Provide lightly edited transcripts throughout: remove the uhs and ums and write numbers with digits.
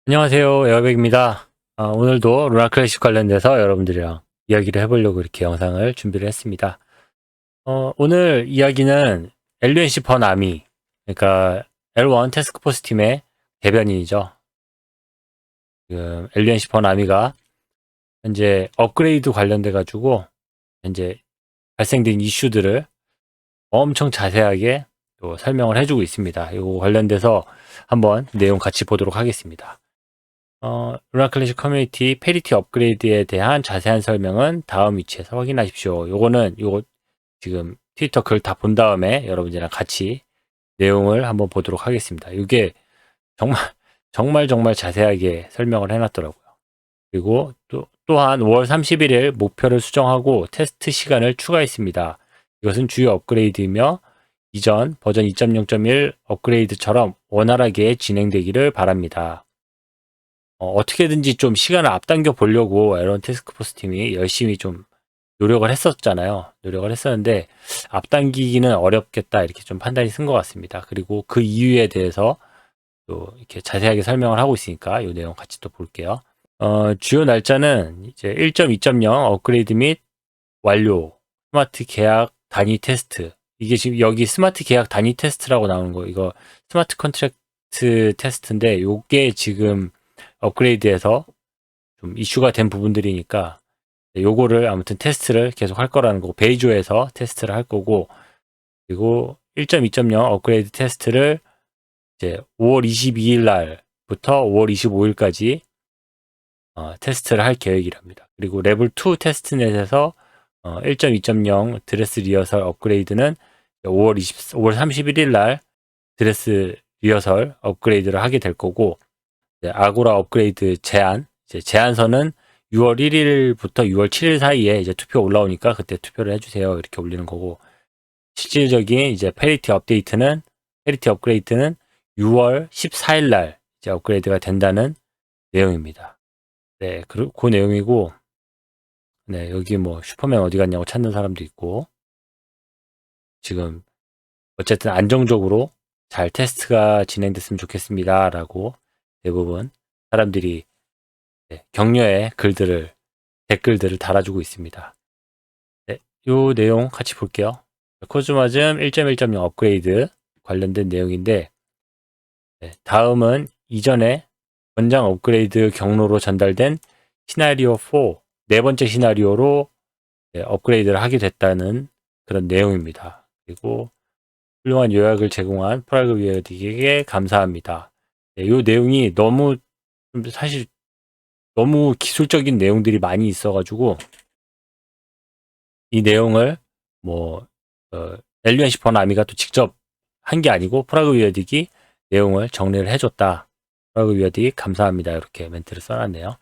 안녕하세요, 에어백입니다. 오늘도 루나 클래식 관련돼서 여러분들이랑 이야기를 해보려고 이렇게 영상을 준비를 했습니다. 오늘 이야기는 LUNC 번아미, 그러니까 L1 태스크포스 팀의 대변인이죠. 지금 LUNC 번아미가 현재 업그레이드 관련돼가지고 현재 발생된 이슈들을 엄청 자세하게 또 설명을 해주고 있습니다. 이거 관련돼서 한번 내용 같이 보도록 하겠습니다. 루나 클래식 커뮤니티 페리티 업그레이드에 대한 자세한 설명은 다음 위치에서 확인하십시오. 요거 지금 트위터 글 다 본 다음에 여러분들이랑 같이 내용을 한번 보도록 하겠습니다. 이게 정말 자세하게 설명을 해놨더라고요. 그리고 또한 5월 31일 목표를 수정하고 테스트 시간을 추가했습니다. 이것은 주요 업그레이드이며 이전 버전 2.0.1 업그레이드처럼 원활하게 진행되기를 바랍니다. 어떻게든지 좀 시간을 앞당겨 보려고 L1 태스크포스 팀이 열심히 좀 노력을 했었잖아요. 노력을 했었는데 앞당기기는 어렵겠다 이렇게 좀 판단이 쓴 것 같습니다. 그리고 그 이유에 대해서 또 이렇게 자세하게 설명을 하고 있으니까 이 내용 같이 또 볼게요. 주요 날짜는 이제 1.2.0 업그레이드 및 완료, 스마트 계약 단위 테스트. 이게 지금 여기 스마트 계약 단위 테스트라고 나오는 거, 이거 스마트 컨트랙트 테스트인데 요게 지금 업그레이드에서 좀 이슈가 된 부분들이니까 요거를 아무튼 테스트를 계속 할 거라는 거고, 베이조에서 테스트를 할 거고, 그리고 1.2.0 업그레이드 테스트를 이제 5월 22일 날부터 5월 25일까지 테스트를 할 계획이랍니다. 그리고 레벨 2 테스트넷에서 1.2.0 드레스 리허설 업그레이드는 5월 31일 날 드레스 리허설 업그레이드를 하게 될 거고, 아고라 업그레이드 제안서는 6월 1일부터 6월 7일 사이에 이제 투표 올라오니까 그때 투표를 해주세요. 이렇게 올리는 거고, 실질적인 이제 페리티 업그레이드는 6월 14일 날 이제 업그레이드가 된다는 내용입니다. 네, 그 내용이고, 네, 여기 뭐 슈퍼맨 어디 갔냐고 찾는 사람도 있고, 지금 어쨌든 안정적으로 잘 테스트가 진행됐으면 좋겠습니다. 라고 대부분 사람들이 격려의 댓글들을 달아주고 있습니다. 네, 요 내용 같이 볼게요. 코즈마즘 1.1.0 업그레이드 관련된 내용인데, 다음은 이전에 권장 업그레이드 경로로 전달된 시나리오 4, 네 번째 시나리오로 업그레이드를 하게 됐다는 그런 내용입니다. 그리고 훌륭한 요약을 제공한 프라그 위어딕에게 감사합니다. 이 내용이 사실 너무 기술적인 내용들이 많이 있어가지고 이 내용을 LUNC 번아미가 또 직접 한 게 아니고 프라그 위어딕이 내용을 정리를 해줬다. 프라그 위어딕 감사합니다. 이렇게 멘트를 써놨네요.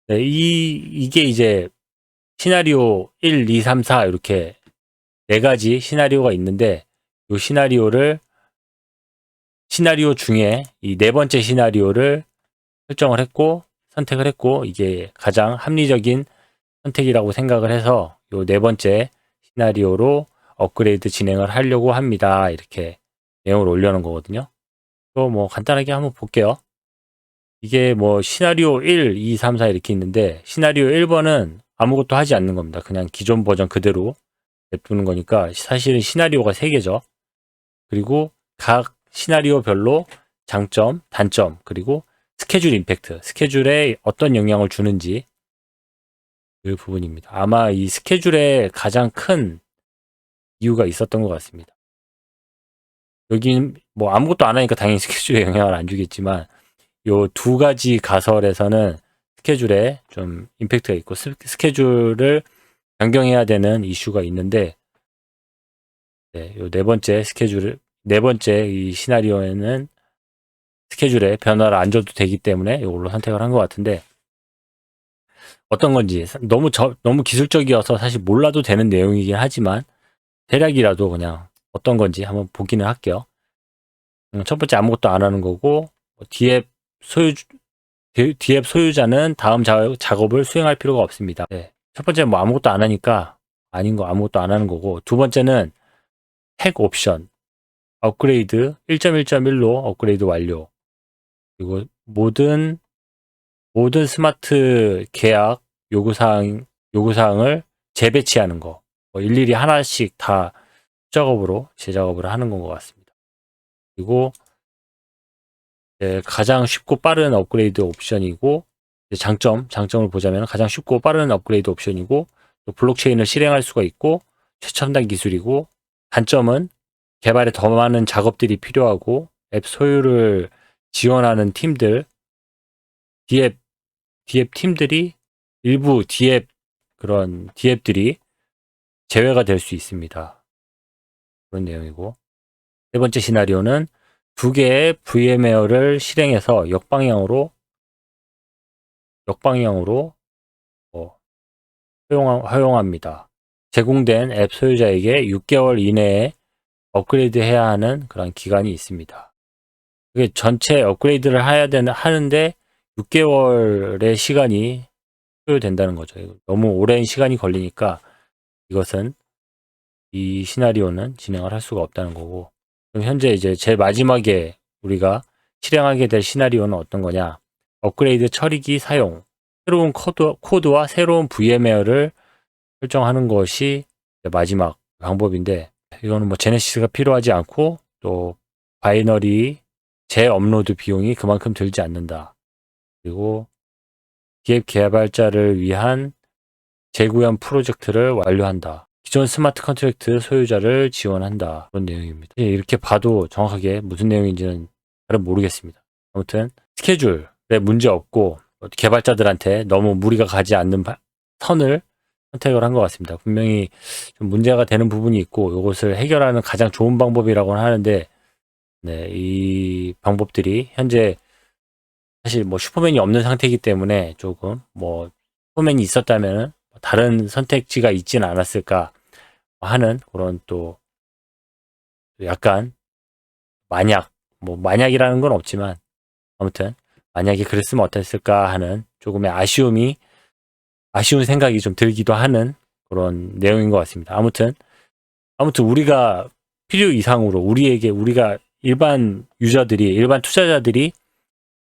네, 이게 이제 시나리오 1, 2, 3, 4 이렇게 네 가지 시나리오가 있는데, 이 시나리오 중에 이 네 번째 시나리오를 설정을 했고 선택을 했고, 이게 가장 합리적인 선택이라고 생각을 해서 이 네 번째 시나리오로 업그레이드 진행을 하려고 합니다. 이렇게 내용을 올려놓은 거거든요. 또 뭐 간단하게 한번 볼게요. 이게 뭐 시나리오 1, 2, 3, 4 이렇게 있는데, 시나리오 1번은 아무것도 하지 않는 겁니다. 그냥 기존 버전 그대로 냅두는 거니까 사실은 시나리오가 3개죠. 그리고 각 시나리오별로 장점, 단점, 그리고 스케줄 임팩트, 스케줄에 어떤 영향을 주는지 그 부분입니다. 아마 이 스케줄에 가장 큰 이유가 있었던 것 같습니다. 여긴 뭐 아무것도 안 하니까 당연히 스케줄에 영향을 안 주겠지만, 요 두 가지 가설에서는 스케줄에 좀 임팩트가 있고, 스케줄을 변경해야 되는 이슈가 있는데, 요 네 번째 이 시나리오에는 스케줄에 변화를 안 줘도 되기 때문에 이걸로 선택을 한 것 같은데, 어떤 건지 너무 기술적이어서 사실 몰라도 되는 내용이긴 하지만 대략이라도 그냥 어떤 건지 한번 보기는 할게요. 첫 번째 아무것도 안 하는 거고, D앱 소유자는 다음 작업을 수행할 필요가 없습니다. 첫 번째 뭐 아무것도 안 하니까 아닌 거 아무것도 안 하는 거고, 두 번째는 핵 옵션, 업그레이드 1.1.1로 업그레이드 완료. 그리고 모든 스마트 계약 요구사항을 재배치하는 거. 일일이 하나씩 다 재작업을 하는 건 것 같습니다. 그리고 가장 쉽고 빠른 업그레이드 옵션이고, 장점을 보자면 가장 쉽고 빠른 업그레이드 옵션이고, 또 블록체인을 실행할 수가 있고, 최첨단 기술이고, 단점은 개발에 더 많은 작업들이 필요하고, 앱 소유를 지원하는 팀들, D앱 팀들이 일부 그런 D앱들이 제외가 될 수 있습니다. 그런 내용이고, 세 번째 시나리오는 2개의 VMware를 실행해서 역방향으로 허용합니다. 제공된 앱 소유자에게 6개월 이내에 업그레이드해야 하는 그런 기간이 있습니다. 이게 전체 업그레이드를 하는데 6개월의 시간이 소요된다는 거죠. 너무 오랜 시간이 걸리니까 이 시나리오는 진행을 할 수가 없다는 거고, 그럼 현재 이제 제일 마지막에 우리가 실행하게 될 시나리오는 어떤 거냐? 업그레이드 처리기 사용, 새로운 코드와 새로운 VMware를 설정하는 것이 마지막 방법인데, 이거는 뭐 제네시스가 필요하지 않고 또 바이너리 재업로드 비용이 그만큼 들지 않는다. 그리고 기획 개발자를 위한 재구현 프로젝트를 완료한다. 기존 스마트 컨트랙트 소유자를 지원한다. 그런 내용입니다. 이렇게 봐도 정확하게 무슨 내용인지는 잘 모르겠습니다. 아무튼 스케줄에 문제 없고 개발자들한테 너무 무리가 가지 않는 선을 선택을 한 것 같습니다. 분명히 좀 문제가 되는 부분이 있고 이것을 해결하는 가장 좋은 방법이라고는 하는데, 이 방법들이 현재 사실 뭐 슈퍼맨이 없는 상태이기 때문에 조금 뭐 슈퍼맨이 있었다면 다른 선택지가 있지는 않았을까 하는 그런 또 약간 만약이라는 건 없지만 아무튼 만약에 그랬으면 어땠을까 하는 조금의 아쉬운 생각이 좀 들기도 하는 그런 내용인 것 같습니다. 아무튼 우리가 필요 이상으로 우리가 일반 투자자들이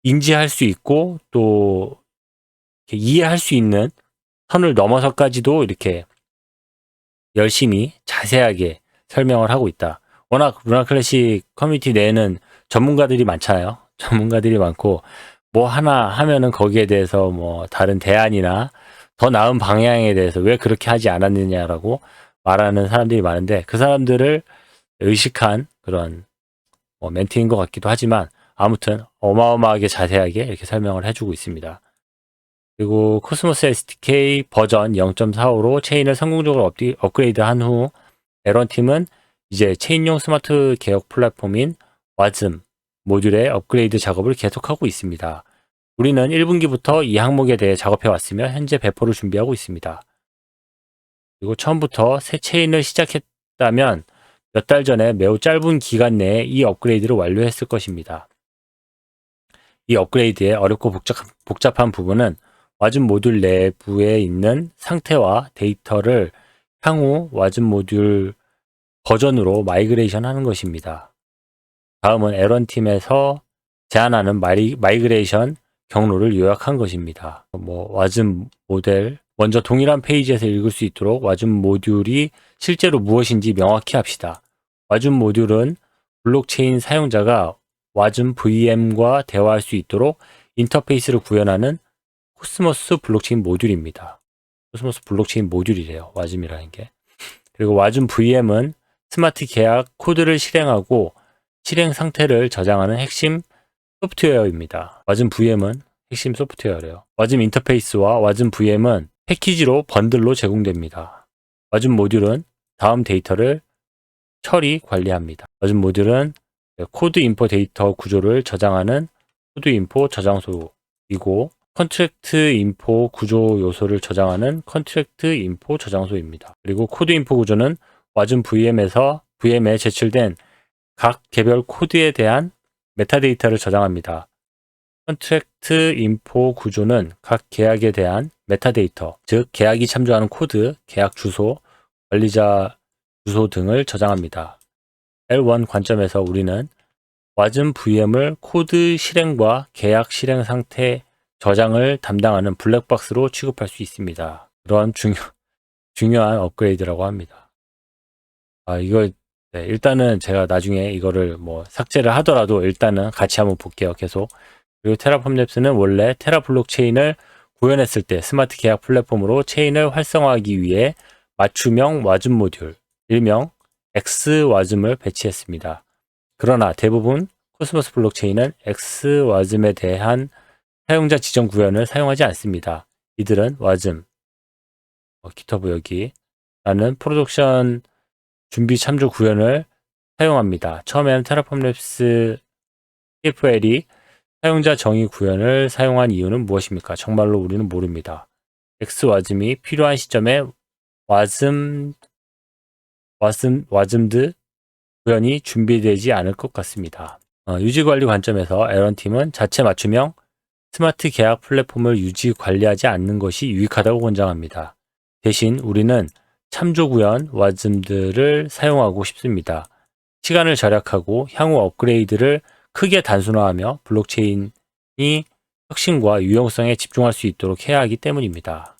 인지할 수 있고 또 이해할 수 있는 선을 넘어서까지도 이렇게 열심히 자세하게 설명을 하고 있다. 워낙 루나 클래식 커뮤니티 내에는 전문가들이 많잖아요. 전문가들이 많고 뭐 하나 하면은 거기에 대해서 뭐 다른 대안이나 더 나은 방향에 대해서 왜 그렇게 하지 않았느냐라고 말하는 사람들이 많은데, 그 사람들을 의식한 그런 멘트인 것 같기도 하지만 아무튼 어마어마하게 자세하게 이렇게 설명을 해주고 있습니다. 그리고 코스모스 SDK 버전 0.45로 체인을 성공적으로 업그레이드한 후 에런팀은 이제 체인용 스마트 개혁 플랫폼인 와즘 모듈의 업그레이드 작업을 계속하고 있습니다. 우리는 1분기부터 이 항목에 대해 작업해 왔으며 현재 배포를 준비하고 있습니다. 그리고 처음부터 새 체인을 시작했다면 몇 달 전에 매우 짧은 기간 내에 이 업그레이드를 완료했을 것입니다. 이 업그레이드의 어렵고 복잡한 부분은 와즘 모듈 내부에 있는 상태와 데이터를 향후 와즘 모듈 버전으로 마이그레이션 하는 것입니다. 다음은 에런팀에서 제안하는 마이그레이션 경로를 요약한 것입니다. 와즘 모델, 먼저 동일한 페이지에서 읽을 수 있도록 와즘 모듈이 실제로 무엇인지 명확히 합시다. 와즘 모듈은 블록체인 사용자가 와즘 VM과 대화할 수 있도록 인터페이스를 구현하는 코스모스 블록체인 모듈입니다. 코스모스 블록체인 모듈이래요. 와즘이라는 게. 그리고 와즘 VM은 스마트 계약 코드를 실행하고 실행 상태를 저장하는 핵심 소프트웨어입니다. 와즘 VM은 핵심 소프트웨어래요. 와즘 인터페이스와 와즘 VM은 패키지로 번들로 제공됩니다. 와즘 모듈은 다음 데이터를 관리합니다. 와즘 모듈은 코드 인포 데이터 구조를 저장하는 코드 인포 저장소이고, 컨트랙트 인포 구조 요소를 저장하는 컨트랙트 인포 저장소입니다. 그리고 코드 인포 구조는 와즘 VM에 제출된 각 개별 코드에 대한 메타데이터를 저장합니다. 컨트랙트 인포 구조는 각 계약에 대한 메타데이터, 즉 계약이 참조하는 코드, 계약 주소, 관리자 주소 등을 저장합니다. L1 관점에서 우리는 와즘 VM을 코드 실행과 계약 실행 상태 저장을 담당하는 블랙박스로 취급할 수 있습니다. 그런 중요한 업그레이드라고 합니다. 일단은 제가 나중에 이거를 뭐 삭제를 하더라도 일단은 같이 한번 볼게요. 계속. 그리고 테라폼 랩스는 원래 테라 블록체인을 구현했을 때 스마트 계약 플랫폼으로 체인을 활성화하기 위해 맞춤형 와즘 모듈, 일명 X와즘을 배치했습니다. 그러나 대부분 코스모스 블록체인은 X와즘에 대한 사용자 지정 구현을 사용하지 않습니다. 이들은 와즘, GitHub 여기 라는 프로덕션 준비 참조 구현을 사용합니다. 처음에는 테라폼 랩스 TFL이 사용자 정의 구현을 사용한 이유는 무엇입니까? 정말로 우리는 모릅니다. X와즘이 필요한 시점에 와즘드 구현이 준비되지 않을 것 같습니다. 유지관리 관점에서 에런팀은 자체 맞춤형 스마트 계약 플랫폼을 유지 관리하지 않는 것이 유익하다고 권장합니다. 대신 우리는 참조 구현 와즘들을 사용하고 싶습니다. 시간을 절약하고 향후 업그레이드를 크게 단순화하며 블록체인이 혁신과 유용성에 집중할 수 있도록 해야 하기 때문입니다.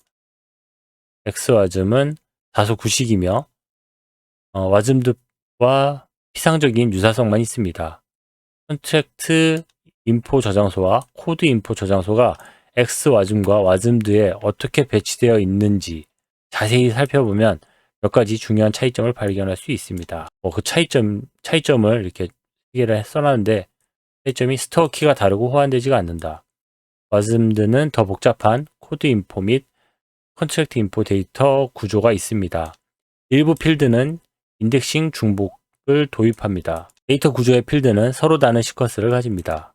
X와즘은 다소 구식이며 와즘드와 피상적인 유사성만 있습니다. 컨트랙트 인포 저장소와 코드 인포 저장소가 X와즘과 와즘드에 어떻게 배치되어 있는지 자세히 살펴보면 몇 가지 중요한 차이점을 발견할 수 있습니다. 그 차이점을 이렇게 해결을 써놨는데 차이점이 스토어 키가 다르고 호환되지가 않는다. 와즘드는 더 복잡한 코드 인포 및 컨트랙트 인포 데이터 구조가 있습니다. 일부 필드는 인덱싱 중복을 도입합니다. 데이터 구조의 필드는 서로 다른 시퀀스를 가집니다.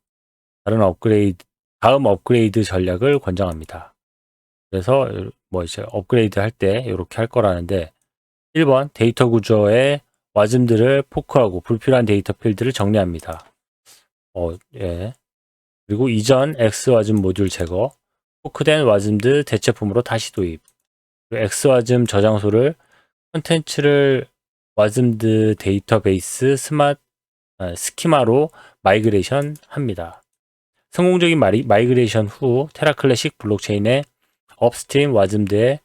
다음 업그레이드 전략을 권장합니다. 그래서 이제 업그레이드 할 때 이렇게 할 거라는데 1번 데이터 구조의 와즘들을 포크하고 불필요한 데이터 필드를 정리합니다. 예. 그리고 이전 X와즘 모듈 제거, 포크된 와즘드 대체품으로 다시 도입, X와즘 저장소를 콘텐츠를 와즘드 데이터베이스 스키마로 마이그레이션 합니다. 성공적인 마이그레이션 후 테라 클래식 블록체인의 업스트림 와즘드의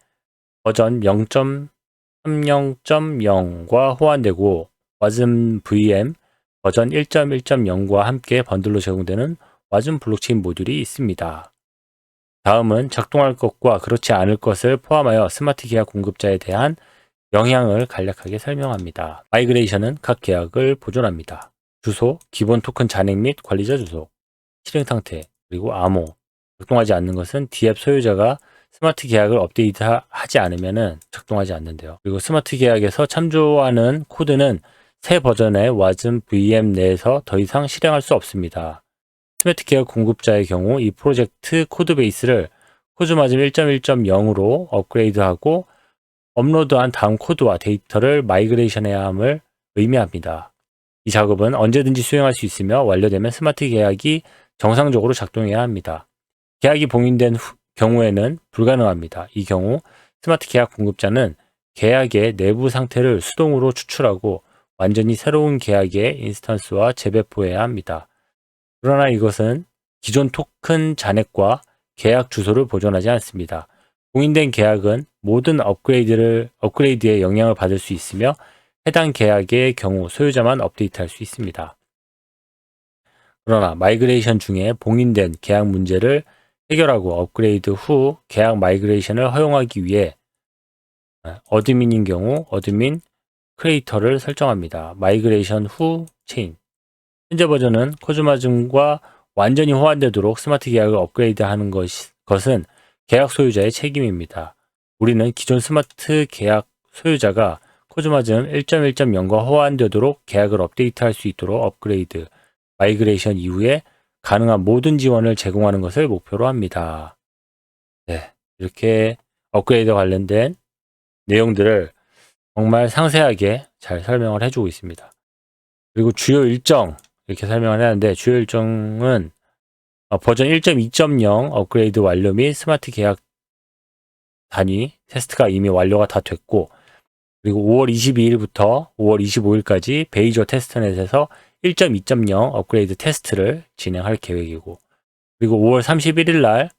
버전 0.30.0과 호환되고 와즘 VM 버전 1.1.0과 함께 번들로 제공되는 와즘 블록체인 모듈이 있습니다. 다음은 작동할 것과 그렇지 않을 것을 포함하여 스마트 계약 공급자에 대한 영향을 간략하게 설명합니다. 마이그레이션은 각 계약을 보존합니다. 주소, 기본 토큰 잔액 및 관리자 주소, 실행 상태, 그리고 암호. 작동하지 않는 것은 D앱 소유자가 스마트 계약을 업데이트하지 않으면 작동하지 않는데요. 그리고 스마트 계약에서 참조하는 코드는 새 버전의 와즘 VM 내에서 더 이상 실행할 수 없습니다. 스마트 계약 공급자의 경우 이 프로젝트 코드베이스를 코즈마즘 1.1.0으로 업그레이드하고 업로드한 다음 코드와 데이터를 마이그레이션해야 함을 의미합니다. 이 작업은 언제든지 수행할 수 있으며 완료되면 스마트 계약이 정상적으로 작동해야 합니다. 계약이 봉인된 경우에는 불가능합니다. 이 경우 스마트 계약 공급자는 계약의 내부 상태를 수동으로 추출하고 완전히 새로운 계약의 인스턴스와 재배포해야 합니다. 그러나 이것은 기존 토큰 잔액과 계약 주소를 보존하지 않습니다. 봉인된 계약은 모든 업그레이드에 영향을 받을 수 있으며 해당 계약의 경우 소유자만 업데이트할 수 있습니다. 그러나 마이그레이션 중에 봉인된 계약 문제를 해결하고 업그레이드 후 계약 마이그레이션을 허용하기 위해 어드민인 경우 어드민 크리에이터를 설정합니다. 마이그레이션 후 체인. 현재 버전은 코즈마즘과 완전히 호환되도록 스마트 계약을 업그레이드하는 것은 계약 소유자의 책임입니다. 우리는 기존 스마트 계약 소유자가 코즈마즘 1.1.0과 호환되도록 계약을 업데이트할 수 있도록 업그레이드, 마이그레이션 이후에 가능한 모든 지원을 제공하는 것을 목표로 합니다. 네, 이렇게 업그레이드 관련된 내용들을 정말 상세하게 잘 설명을 해주고 있습니다. 그리고 주요 일정 이렇게 설명을 하는데 주요 일정은 버전 1.2.0 업그레이드 완료 및 스마트 계약 단위 테스트가 이미 완료가 다 됐고 그리고 5월 22일부터 5월 25일까지 베이저 테스트넷에서 1.2.0 업그레이드 테스트를 진행할 계획이고, 그리고 5월 31일 날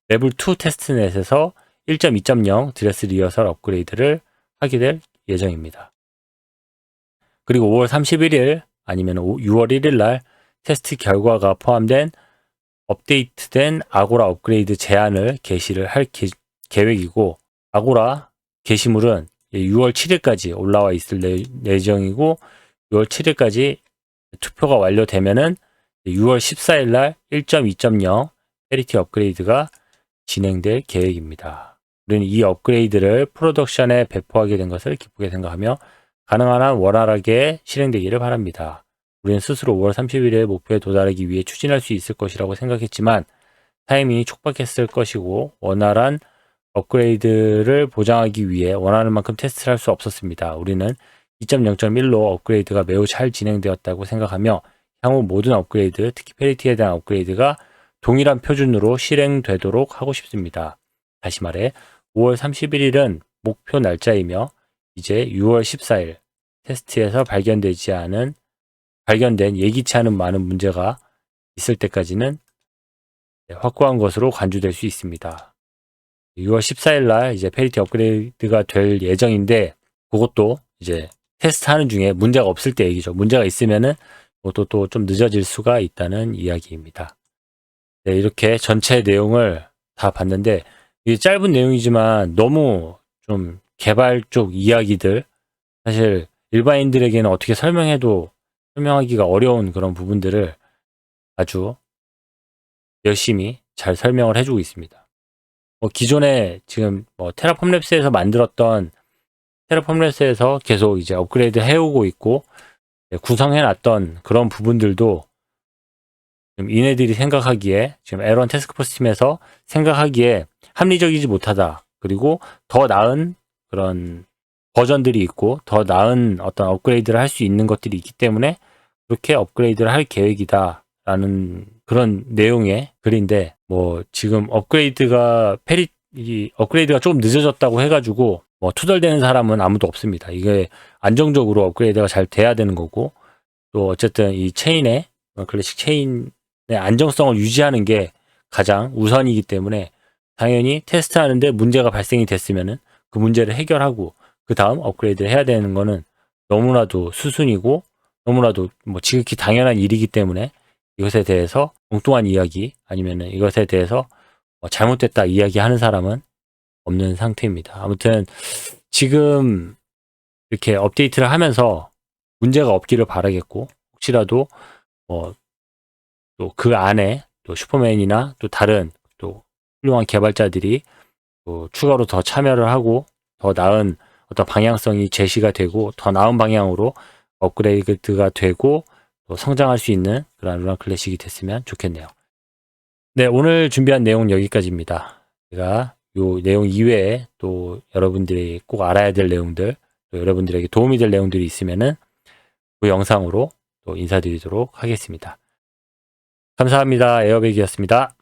레벨 2 테스트넷에서 1.2.0 드레스 리허설 업그레이드를 하게 될 예정입니다. 그리고 5월 31일 아니면 6월 1일 날 테스트 결과가 포함된 업데이트된 아고라 업그레이드 제안을 게시를 할 계획이고, 아고라 게시물은 6월 7일까지 올라와 있을 예정이고, 6월 7일까지 투표가 완료되면은 6월 14일 날 1.2.0 페리티 업그레이드가 진행될 계획입니다. 우리는 이 업그레이드를 프로덕션에 배포하게 된 것을 기쁘게 생각하며 가능한 한 원활하게 실행되기를 바랍니다. 우리는 스스로 5월 30일의 목표에 도달하기 위해 추진할 수 있을 것이라고 생각했지만 타이밍이 촉박했을 것이고 원활한 업그레이드를 보장하기 위해 원하는 만큼 테스트를 할 수 없었습니다. 우리는 2.0.1로 업그레이드가 매우 잘 진행되었다고 생각하며 향후 모든 업그레이드, 특히 페리티에 대한 업그레이드가 동일한 표준으로 실행되도록 하고 싶습니다. 다시 말해 5월 31일은 목표 날짜이며 이제 6월 14일 테스트에서 발견된 예기치 않은 많은 문제가 있을 때까지는 확고한 것으로 간주될 수 있습니다. 6월 14일 날 이제 페리티 업그레이드가 될 예정인데 그것도 이제 테스트하는 중에 문제가 없을 때 얘기죠. 문제가 있으면은 그것도 또 좀 늦어질 수가 있다는 이야기입니다. 네, 이렇게 전체 내용을 다 봤는데 이게 짧은 내용이지만 너무 좀 개발 쪽 이야기들, 사실 일반인들에게는 어떻게 설명하기가 어려운 그런 부분들을 아주 열심히 잘 설명을 해주고 있습니다. 기존에 지금 테라폼 랩스에서 만들었던 테라폼 랩스에서 계속 이제 업그레이드 해오고 있고 구성해놨던 그런 부분들도 지금 이네들이 생각하기에 지금 에런 태스크포스 팀에서 생각하기에 합리적이지 못하다. 그리고 더 나은 그런 버전들이 있고 더 나은 어떤 업그레이드를 할 수 있는 것들이 있기 때문에 그렇게 업그레이드를 할 계획이다 라는 그런 내용의 글인데, 지금 업그레이드가 조금 늦어졌다고 해가지고 투덜대는 사람은 아무도 없습니다. 이게 안정적으로 업그레이드가 잘 돼야 되는 거고, 또 어쨌든 이 클래식 체인의 안정성을 유지하는 게 가장 우선이기 때문에 당연히 테스트하는데 문제가 발생이 됐으면은 그 문제를 해결하고 그 다음 업그레이드를 해야 되는 거는 너무나도 수순이고 너무나도 지극히 당연한 일이기 때문에 이것에 대해서 엉뚱한 이야기 아니면은 이것에 대해서 잘못됐다 이야기하는 사람은 없는 상태입니다. 아무튼 지금 이렇게 업데이트를 하면서 문제가 없기를 바라겠고, 혹시라도 또 그 안에 또 슈퍼맨이나 또 다른 또 훌륭한 개발자들이 또 추가로 더 참여를 하고 더 나은 어떤 방향성이 제시가 되고 더 나은 방향으로 업그레이드가 되고 또 성장할 수 있는 그런 루나 클래식이 됐으면 좋겠네요. 네, 오늘 준비한 내용은 여기까지입니다. 제가 이 내용 이외에 또 여러분들이 꼭 알아야 될 내용들, 또 여러분들에게 도움이 될 내용들이 있으면은 그 영상으로 또 인사드리도록 하겠습니다. 감사합니다. 에어백이었습니다.